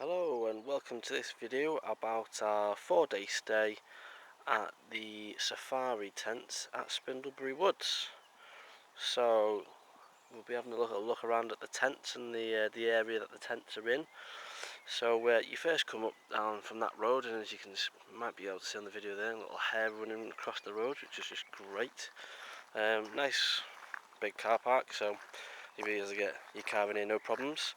Hello and welcome to this video about our 4-day stay at the safari tents at Spindleberry Woods. So we'll be having a look around at the tents and the area that the tents are in. So you first come up down from that road, and as you might be able to see on the video there, a little hare running across the road, which is just great. Nice big car park, so you'll be able to get your car in here no problems.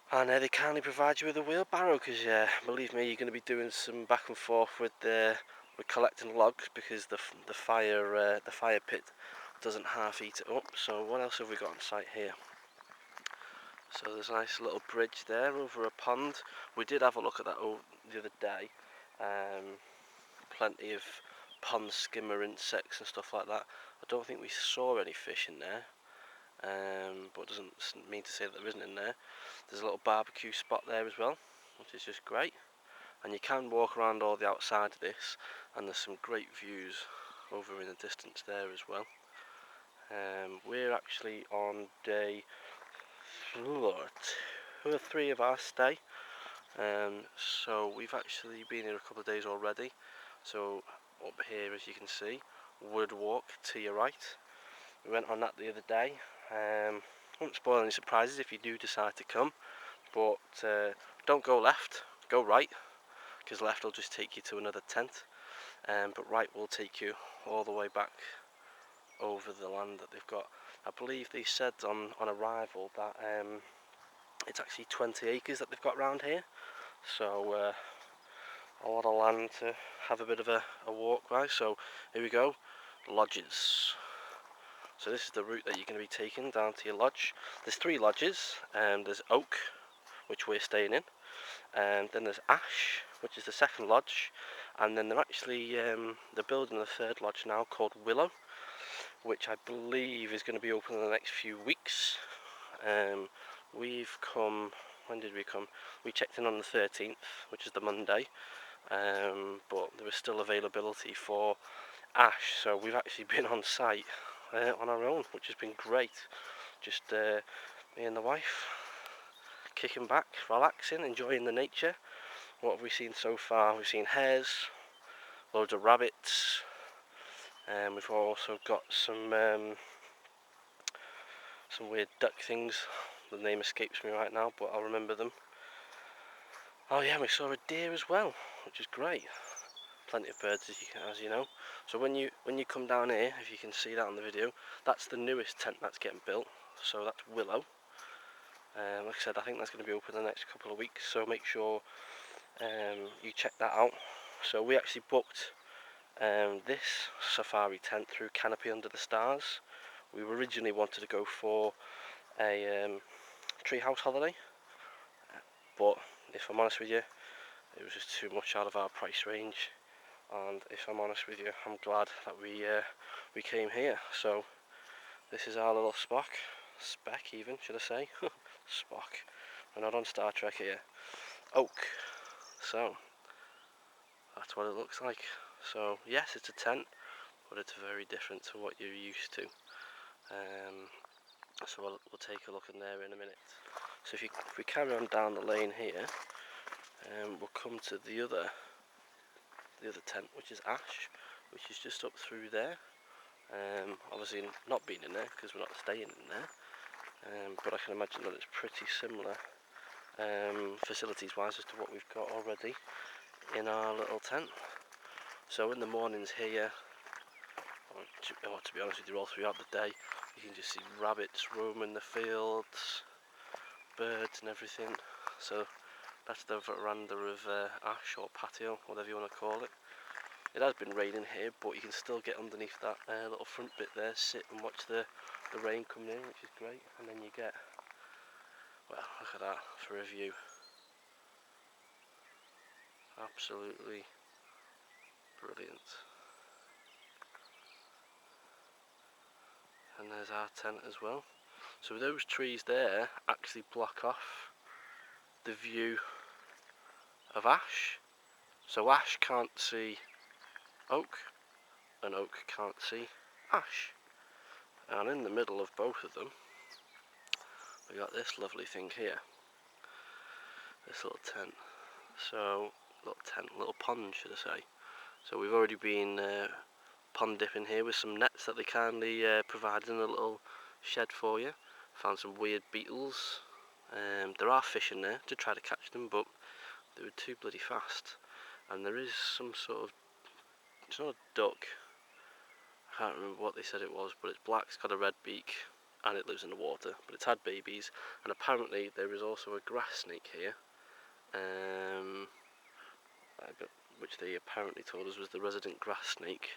And they kindly provide you with a wheelbarrow, because believe me, you're going to be doing some back and forth with collecting logs, because the fire pit doesn't half eat it up. So what else have we got on site here? So there's a nice little bridge there over a pond. We did have a look at that the other day. Plenty of pond skimmer insects and stuff like that. I don't think we saw any fish in there. But it doesn't mean to say that there isn't in there. There's a little barbecue spot there as well, which is just great, and you can walk around all the outside of this, and there's some great views over in the distance there as well. We're actually on day 2 or 3 of our stay, so we've actually been here a couple of days already. So up here, as you can see, Wood Walk to your right. We went on that the other day. Won't spoil any surprises if you do decide to come, but don't go left, go right, because left will just take you to another tent, but right will take you all the way back over the land that they've got. I believe they said on arrival that it's actually 20 acres that they've got around here, so a lot of land to have a bit of a walk by. So here we go, lodges. So this is the route that you're going to be taking down to your lodge. There's 3 lodges, and there's Oak, which we're staying in, and then there's Ash, which is the second lodge, and then they're actually they're building a 3rd lodge now called Willow, which I believe is going to be open in the next few weeks. We've come, when did we come? We checked in on the 13th, which is the Monday, but there was still availability for Ash, so we've actually been on site on our own, which has been great. Just me and the wife kicking back, relaxing, enjoying the nature. What have we seen so far? We've seen hares, loads of rabbits, and we've also got some weird duck things. The name escapes me right now, but I'll remember them. Oh yeah, we saw a deer as well, which is great. Plenty of birds, as you know. So when you come down here, if you can see that on the video, that's the newest tent that's getting built. So that's Willow. Like I said, I think that's going to be open in the next couple of weeks, so make sure you check that out. So we actually booked this safari tent through Canopy Under the Stars. We originally wanted to go for a treehouse holiday, but if I'm honest with you, it was just too much out of our price range. And if I'm honest with you, I'm glad that we came here. So this is our little spec even, should I say? Spock. We're not on Star Trek here. Oak. So that's what it looks like. So yes, it's a tent, but it's very different to what you're used to. So we'll take a look in there in a minute. So if we carry on down the lane here, we'll come to the other tent, which is Ash, which is just up through there. Obviously not being in there because we're not staying in there, but I can imagine that it's pretty similar facilities wise as to what we've got already in our little tent. So in the mornings here, or to be honest with you, all throughout the day, you can just see rabbits roaming the fields, birds and everything. So that's the veranda of Ash, or patio, whatever you want to call it. It has been raining here, but you can still get underneath that little front bit there, sit and watch the rain coming in, which is great. And then you get, well, look at that for a view. Absolutely brilliant. And there's our tent as well. So those trees there actually block off the view of Ash. So Ash can't see Oak, and Oak can't see Ash. And in the middle of both of them, we got this lovely thing here. this little tent. So, little pond should I say. So we've already been pond dipping here with some nets that they kindly provided in a little shed for you. Found some weird beetles. There are fish in there to try to catch them, but they were too bloody fast. And there is some sort of, it's not a duck, I can't remember what they said it was, but it's black, it's got a red beak, and it lives in the water, but it's had babies. And apparently there is also a grass snake here, which they apparently told us was the resident grass snake.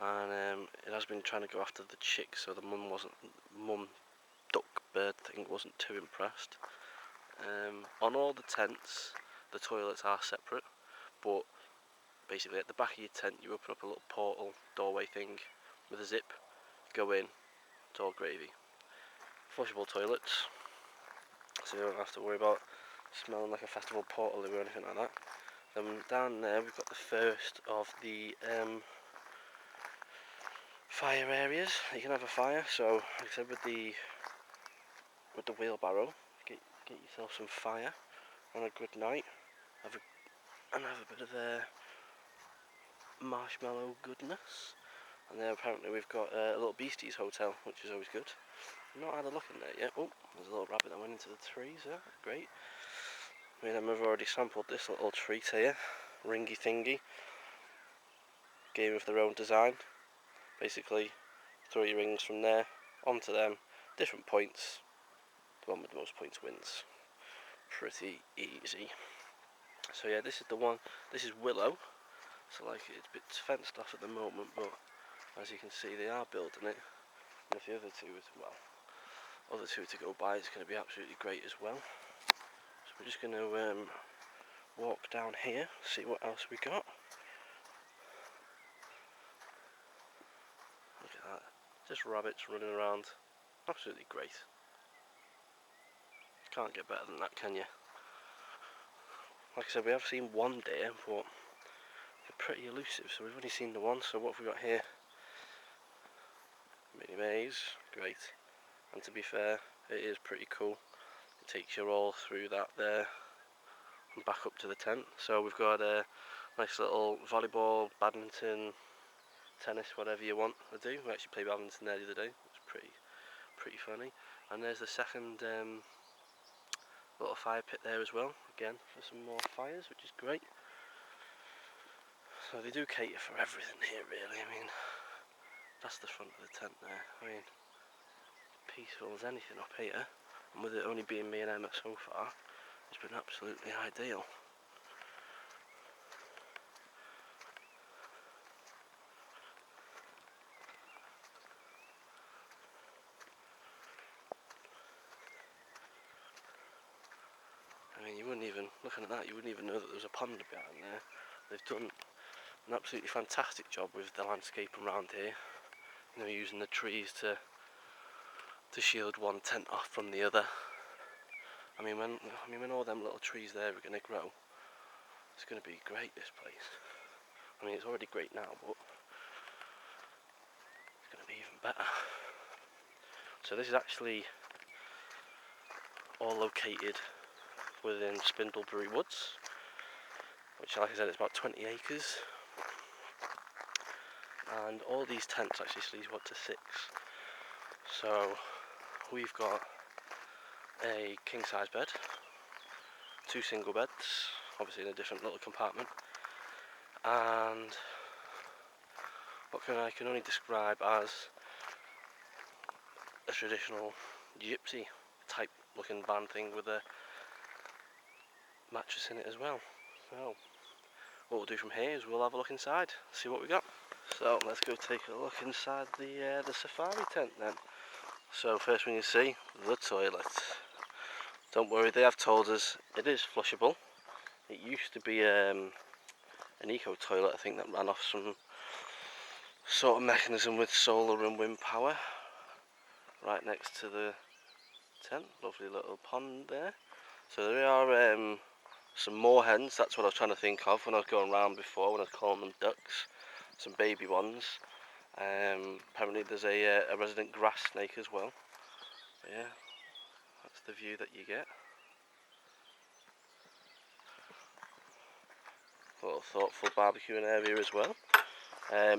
And it has been trying to go after the chicks, so the mum duck bird thing wasn't too impressed. On all the tents, the toilets are separate, but basically at the back of your tent you open up a little portal doorway thing with a zip, go in, it's all gravy. Flushable toilets, so you don't have to worry about smelling like a festival portal or anything like that. Then down there we've got the first of the fire areas. You can have a fire, so like I said, with the wheelbarrow, get yourself some fire on a good night, have a bit of marshmallow goodness. And then apparently we've got a little Beasties hotel, which is always good. I've not had a look in there yet. Oh, there's a little rabbit that went into the trees there, great. Me and Emma have already sampled this little treat here, ringy thingy, game of their own design. Basically, throw your rings from there onto them, different points, the one with the most points wins. Pretty easy. So yeah, this is the one, this is Willow, so like it's a bit fenced off at the moment, but as you can see they are building it, and if the other two to go by, it's going to be absolutely great as well. So we're just going to walk down here, see what else we got. Look at that, just rabbits running around, absolutely great. Can't get better than that, can you? Like I said, we have seen one deer, but they're pretty elusive, so we've only seen the one. So what have we got here? Mini maze, great. And to be fair, it is pretty cool. It takes you all through that there and back up to the tent. So we've got a nice little volleyball, badminton, tennis, whatever you want to do. We actually played badminton there the other day. It was pretty funny. And there's the second little fire pit there as well, again for some more fires, which is great. So they do cater for everything here really. I mean, that's the front of the tent there. I mean, peaceful as anything up here, and with it only being me and Emma so far, it's been absolutely ideal. I mean, you wouldn't even, looking at that, you wouldn't even know that there was a pond behind there. They've done an absolutely fantastic job with the landscape around here. You know, using the trees to shield one tent off from the other. I mean, when all them little trees there are going to grow, it's going to be great, this place. I mean, it's already great now, but it's going to be even better. So this is actually all located within Spindleberry Woods, which, like I said, it's about 20 acres. And all these tents actually sleep up to 6. So we've got a king-size bed, 2 single beds, obviously in a different little compartment, and what I can only describe as a traditional gypsy type looking van thing with a mattress in it as well. So what we'll do from here is we'll have a look inside, see what we got. So let's go take a look inside the safari tent then. So first thing you see, the toilet. Don't worry, they have told us it is flushable. It used to be an eco toilet, I think, that ran off some sort of mechanism with solar and wind power. Right next to the tent, lovely little pond there. So there are some moorhens, that's what I was trying to think of when I was going around before, when I was calling them ducks. Some baby ones. Apparently there's a resident grass snake as well. But yeah, that's the view that you get. A little thoughtful barbecuing area as well.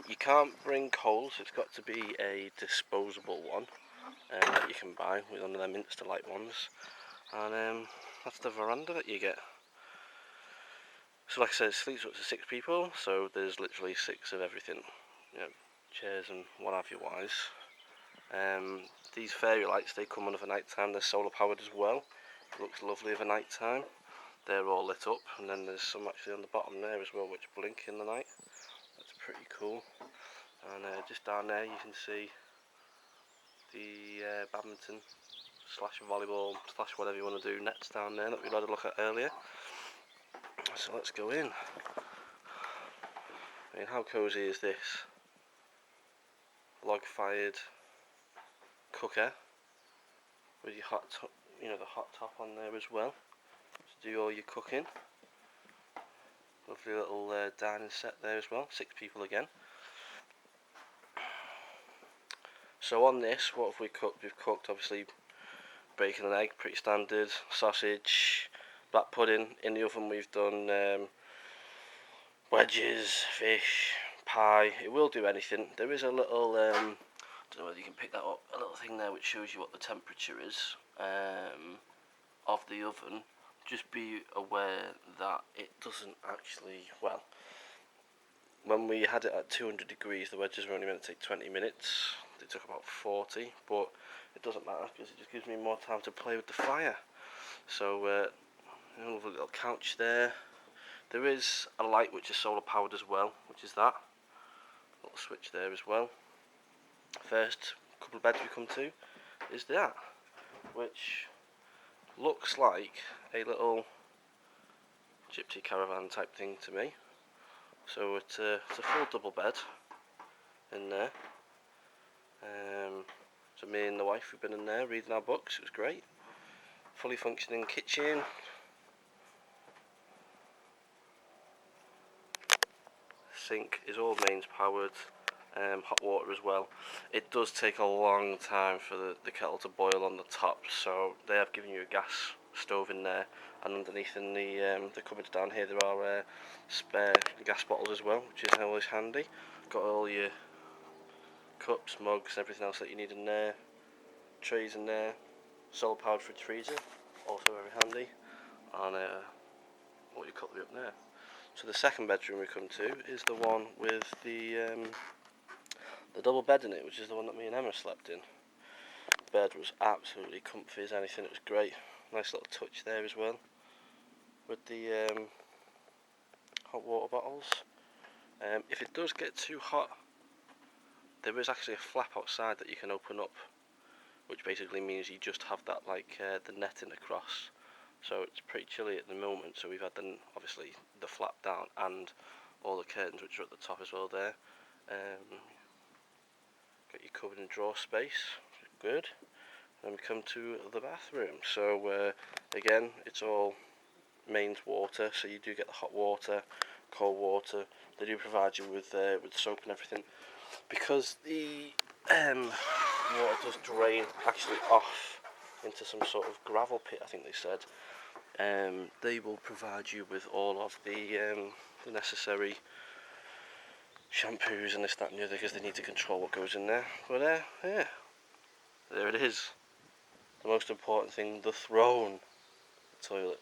You can't bring coals, it's got to be a disposable one that you can buy with one of them Insta-Light ones. And that's the veranda that you get. So like I said, it sleeps up to 6 people, so there's literally 6 of everything. You know, chairs and what have you wise. These fairy lights, they come on over night time, they're solar powered as well. It looks lovely over night time. They're all lit up, and then there's some actually on the bottom there as well which blink in the night. That's pretty cool. And just down there you can see the badminton slash volleyball slash whatever you want to do nets down there that we had a look at earlier. So let's go in. I mean, how cosy is this? Log fired cooker with your hot top, you know, the hot top on there as well to do all your cooking. Lovely little dining set there as well. 6 people again. So on this, what have we cooked? We've cooked obviously bacon and egg, pretty standard. Sausage, black pudding. In the oven we've done wedges, fish, pie. It will do anything. There is a little, I don't know whether you can pick that up, a little thing there which shows you what the temperature is of the oven. Just be aware that it doesn't actually, well, when we had it at 200 degrees, the wedges were only meant to take 20 minutes. They took about 40, but it doesn't matter because it just gives me more time to play with the fire. So, lovely little couch there. There is a light which is solar powered as well, which is that. Little switch there as well. First couple of beds we come to is that, which looks like a little gypsy caravan type thing to me. So it's a full double bed in there. So me and the wife, we've been in there reading our books. It was great. Fully functioning kitchen. Sink is all mains powered. Hot water as well. It does take a long time for the kettle to boil on the top, so they have given you a gas stove in there, and underneath in the cupboards down here there are spare gas bottles as well, which is always handy. Got all your cups, mugs, everything else that you need in there. Trays in there. Solar powered fridge freezer, also very handy. And all your cutlery up there. So the second bedroom we come to is the one with the double bed in it, which is the one that me and Emma slept in. The bed was absolutely comfy as anything. It was great. Nice little touch there as well with the hot water bottles. If it does get too hot, there is actually a flap outside that you can open up, which basically means you just have that like the netting across. So it's pretty chilly at the moment, so we've had obviously the flap down and all the curtains which are at the top as well there. Got your cupboard and drawer space, good. Then we come to the bathroom. So again, it's all mains water, so you do get the hot water, cold water. They do provide you with soap and everything. Because the water does drain actually off into some sort of gravel pit, I think they said. They will provide you with all of the necessary shampoos and this, that and the other, because they need to control what goes in there. But yeah, there it is. The most important thing, the throne toilet.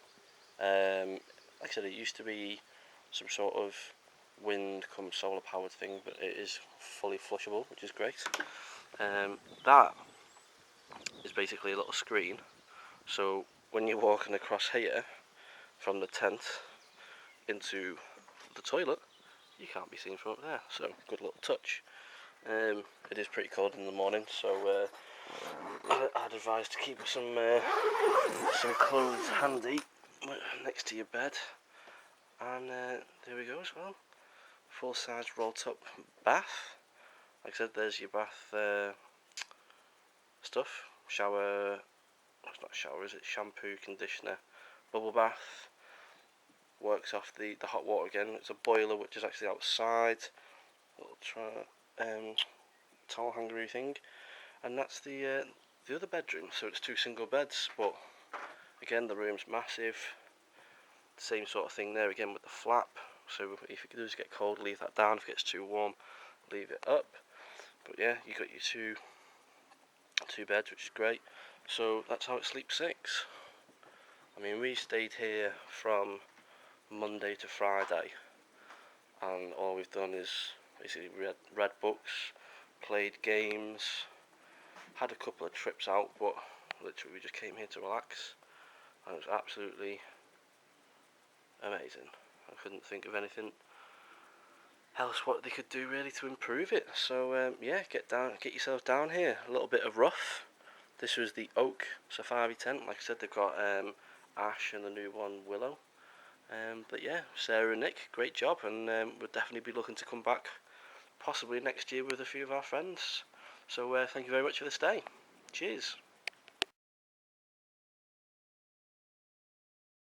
Like I said, it used to be some sort of wind come solar powered thing, but it is fully flushable, which is great. That is basically a little screen, so when you're walking across here from the tent into the toilet, you can't be seen from up there, so good little touch. It is pretty cold in the morning, so I'd advise to keep some clothes handy next to your bed. And there we go as well. Full size Rolltop bath. Like I said, there's your bath stuff. Shower, it's not shower, is it? Shampoo, conditioner, bubble bath. Works off the hot water again. It's a boiler which is actually outside. Little towel hangery thing. And that's the other bedroom. So it's 2 single beds, but again the room's massive. Same sort of thing there again with the flap. so if it does get cold, leave that down. If it gets too warm, leave it up. But yeah, you got your two beds, which is great. So that's how it sleeps 6. I mean, we stayed here from Monday to Friday, and all we've done is basically read books, played games, had a couple of trips out, but literally we just came here to relax, and it was absolutely amazing. I couldn't think of anything else what they could do really to improve it. So yeah, get yourselves down here. A little bit of rough. This was the oak safari tent. Like I said, they've got ash and the new one willow. But yeah, Sarah and Nick, great job, and we'll definitely be looking to come back possibly next year with a few of our friends. So thank you very much for this day. Cheers.